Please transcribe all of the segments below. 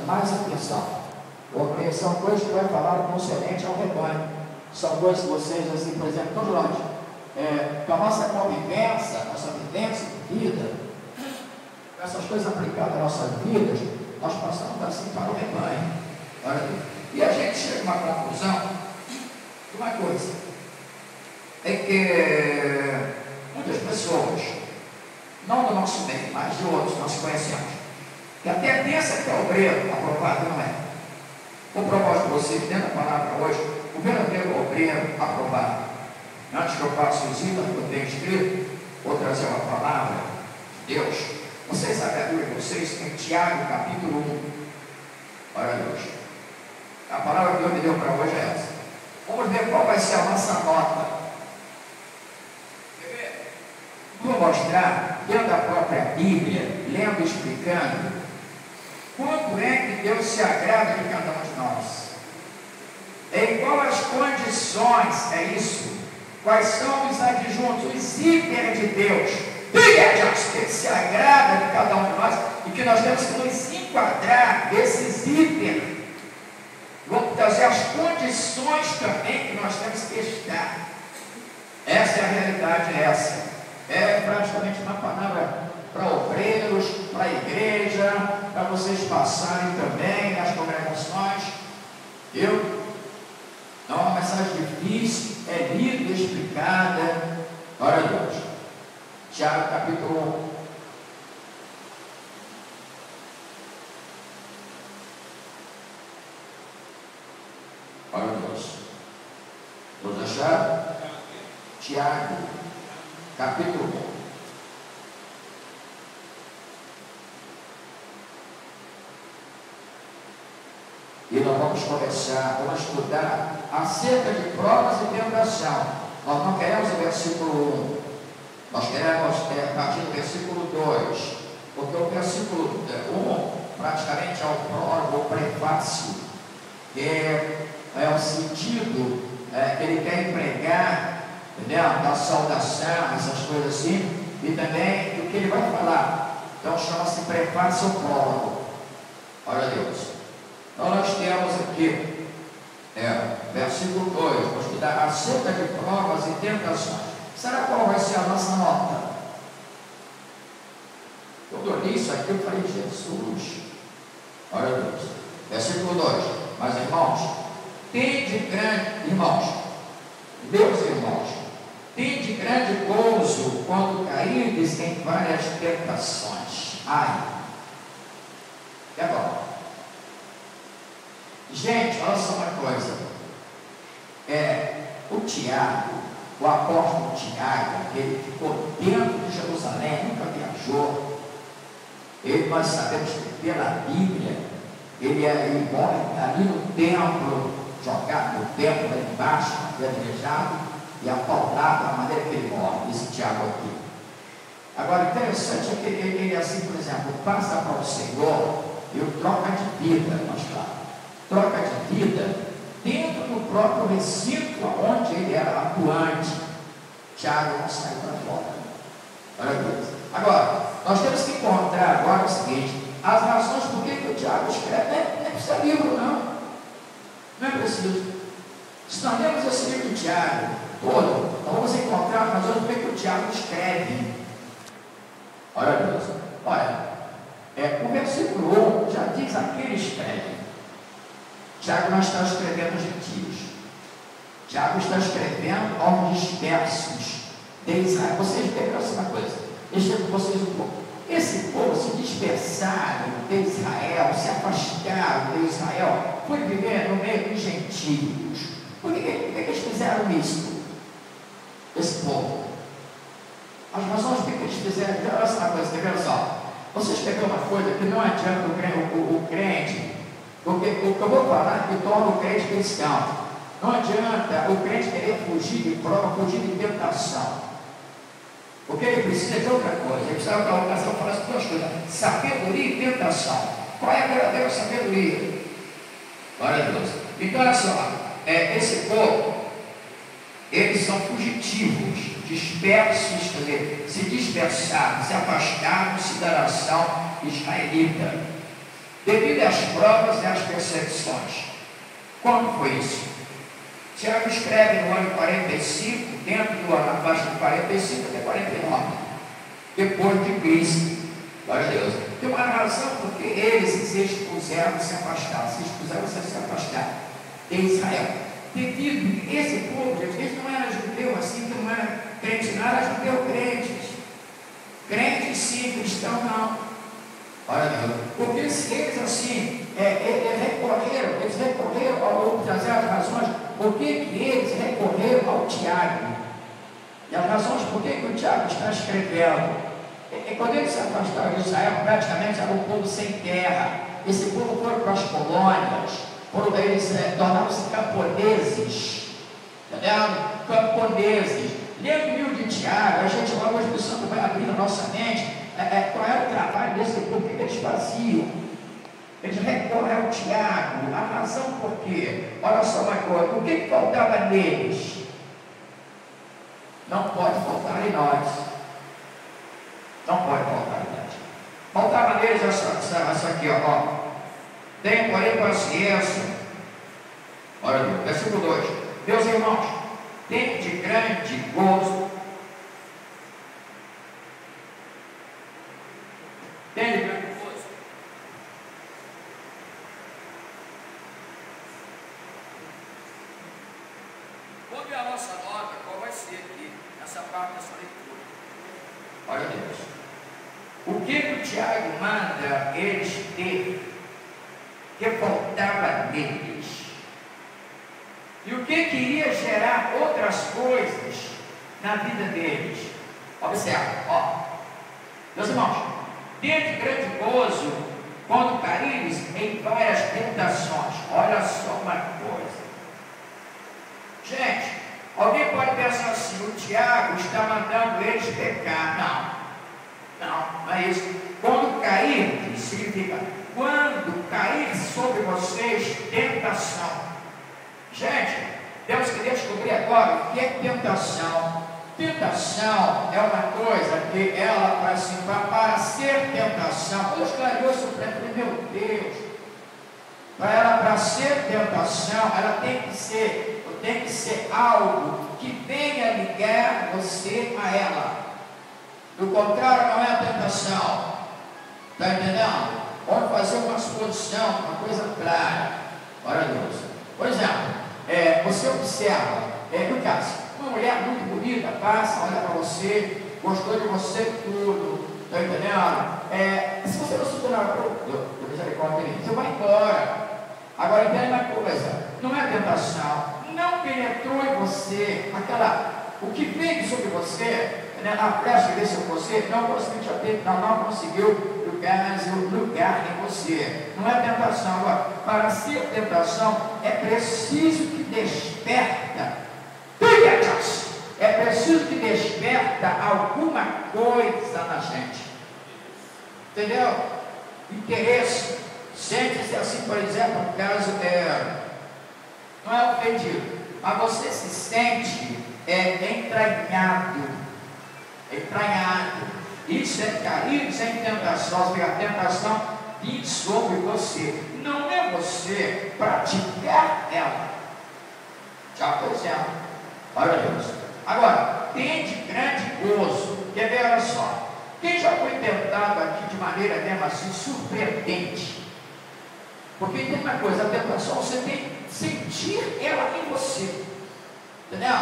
mais atenção, porque são coisas que vai falar concernente ao rebanho. São coisas que vocês, assim, por exemplo, todos nós, com a nossa convivência, nossa vivência de vida, essas coisas aplicadas às nossas vidas, nós passamos assim para o rebanho. Olha aí. E a gente chega a uma conclusão de uma coisa, é que muitas pessoas, não do nosso meio, mas de outros, nós conhecemos, que até pensa que é obreiro, aprovado não é. Vou provar para vocês, dentro da palavra hoje, o verdadeiro obreiro aprovado. Antes que eu faça os itens que eu tenho escrito, vou trazer uma palavra de Deus. Vocês sabem a Bíblia de vocês em Tiago, capítulo 1. Olha Deus. A palavra que Deus me deu para hoje é essa. Vamos ver qual vai ser a nossa nota. Quer ver? Vou mostrar, dentro da própria Bíblia, lendo e explicando, quanto é que Deus se agrada de cada um de nós. Em quais as condições, é isso? Quais são os adjuntos, os hiper de Deus? Que se agrada de cada um de nós e que nós temos que nos enquadrar desses hiper. Vamos trazer as condições também que nós temos que estar. Essa é a realidade, essa. É praticamente uma palavra para obreiros, para a igreja, para vocês passarem também nas congregações. Não é uma mensagem difícil, é lida e explicada. Glória a Deus. Tiago capítulo 1. Olha a Deus. Todos acharam? Tiago capítulo 1. E nós vamos conversar, vamos estudar acerca de provas e tentação. Nós não queremos o versículo 1. Nós queremos partir do versículo 2, porque o versículo 1 praticamente é o prólogo, o prefácio, que é o sentido que ele quer empregar, entendeu? Da saudação, essas coisas assim, e também do que ele vai falar. Então chama-se prefácio ou prólogo. Olha Deus. Então nós temos aqui, versículo 2, vamos estudar acerca de provas e tentações. Será qual vai ser a nossa nota? Quando eu li isso aqui, eu falei, Jesus, olha Deus, versículo 2, mas irmãos, tende grande, irmãos, meus irmãos, tende grande gozo quando caídes em várias tentações. Ai, e agora? Gente, olha só uma coisa, o Tiago, o apóstolo Tiago, ele ficou dentro de Jerusalém, nunca viajou. Nós sabemos que pela Bíblia, ele mora ali no templo, jogado no templo lá embaixo, apedrejado e apaulado da maneira que ele mora, esse Tiago aqui. Agora, interessante é que ele assim, por exemplo, passa para o Senhor e o troca de vida, nós falamos. Troca de vida dentro do próprio recinto onde ele era atuante. Tiago não saiu para fora. Olha Deus. Agora, nós temos que encontrar agora o seguinte: as razões por que o Tiago escreve. Não é preciso livro, não. Não é preciso. Se nós lemos esse livro de Tiago todo, nós vamos encontrar as razões por que o Tiago escreve. Olha Deus. Olha, o versículo 1 já diz a quem ele escreve. Tiago não está escrevendo aos gentios. Tiago está escrevendo aos dispersos de Israel. Vocês pegaram uma coisa, deixa eu com vocês um pouco. Esse povo se dispersaram de Israel, se afastaram de Israel, foi viver no meio dos gentios. Por que eles fizeram isso? Esse povo. As razões por que eles fizeram, olha só uma coisa, quer ver só? Vocês pegaram uma coisa que não adianta o crente. Porque o que eu vou falar que torna o crente cristão. Não adianta o crente querer fugir de prova, fugir de tentação. Porque ele precisa de outra coisa. Ele precisa da ocasião falar as duas coisas: sabedoria e tentação. Qual é a verdadeira sabedoria? Glória a Deus. Então, olha só, esse povo, eles são fugitivos, dispersos, quer dizer, se dispersaram, se afastaram da nação israelita. devido às provas e às perseguições. Quando foi isso? Tiago escreve no ano 45, dentro do ano abaixo de 45 até 49, depois de Cristo. Glória a Deus. Tem uma razão porque eles se expuseram se afastar, se afastar de Israel. Devido esse povo, eles não eram judeu assim, não era crente, não era judeu crentes. Crentes sim, cristão não. Olha a Deus. Porque se eles assim, eles recorreram ao outro, trazer as razões, por que eles recorreram ao Tiago? E as razões por que o Tiago está escrevendo? Quando eles se afastaram de Israel, praticamente era um povo sem terra. Esse povo foram para as colônias, eles tornaram-se camponeses, entendeu? Camponeses. Lendo o livro de Tiago, a gente logo, o Espírito Santo vai abrir na nossa mente qual era o trabalho desse povo, o que eles faziam. Eles recorrem ao Tiago, a razão por quê? Olha só uma coisa, o que faltava neles? Não pode faltar em nós. Não pode faltar em nós. Faltava neles essa aqui, ó. Tem, porém, paciência. Olha aqui, versículo 2. Meus irmãos, tem de grande gozo. Tem de grande gozo. Ouve a nossa nota, qual vai ser aqui, nessa parte dessa leitura. Olha Deus. O que o Tiago manda eles ter, que faltava neles? E o que iria gerar outras coisas na vida deles? Observa, ó. Meus irmãos, tende grande gozo quando caíres em várias tentações. Olha só uma coisa. Gente, alguém pode pensar assim, o Tiago está mandando eles pecar. Não é isso. Quando cair, significa quando cair sobre vocês tentação. Gente, temos que descobrir agora o que é tentação. Tentação é uma coisa que ela, para ser tentação, Deus clareou isso para mim, meu Deus. Para ser tentação, ela tem que ser algo que venha ligar você a ela. Do contrário, não é tentação. Está entendendo? Vamos fazer uma suposição, uma coisa clara. Olha Deus. Por exemplo, você observa, no caso, uma mulher muito bonita passa, olha para você, gostou de você tudo. Está entendendo? Se você não superar o misericórdia dele, você vai embora. Agora entende uma coisa, não é tentação, não penetrou em você, o que veio sobre você, a flecha que veio sobre você, não conseguiu lugar em você. Não é tentação. Agora, para ser tentação, é preciso que desperta. É preciso que desperta alguma coisa na gente. Entendeu? Interesse. Sente-se assim, por exemplo, no caso, não é ofendido, mas você se sente entranhado. Isso é cair sem tentação, porque a tentação vem sobre você. Não é você praticar ela. Já por exemplo, olha Deus. Agora, tem de grande gozo. Quer ver? Olha só. Quem já foi tentado aqui de maneira mesmo assim surpreendente? Porque tem uma coisa, a tentação você tem que sentir ela em você. Entendeu?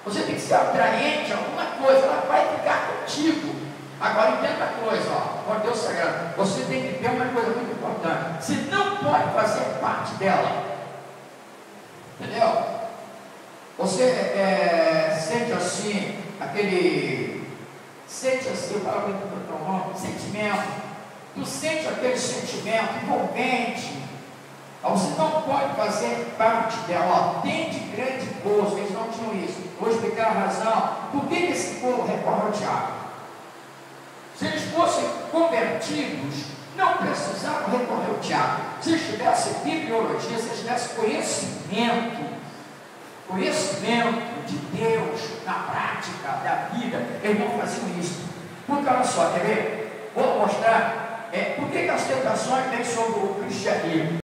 Você tem que ser atraente a alguma coisa, ela vai ficar contigo. Agora entenda uma coisa, ó, Deus sagrado, você tem que ter uma coisa muito importante. Você não pode fazer parte dela. Entendeu? Você sente assim, sentimento. Tu sente aquele sentimento envolvente. Você não pode fazer parte dela. Tem de grande gozo. Eles não tinham isso. Vou explicar a razão. Por que esse povo recorre ao Tiago? Se eles fossem convertidos, não precisavam recorrer ao Tiago. Se eles tivessem bibliologia, se eles tivessem conhecimento de Deus na prática da vida, eles não faziam isso. Porque olha só, quer ver? Vou mostrar Por que as tentações vêm sobre o cristianismo?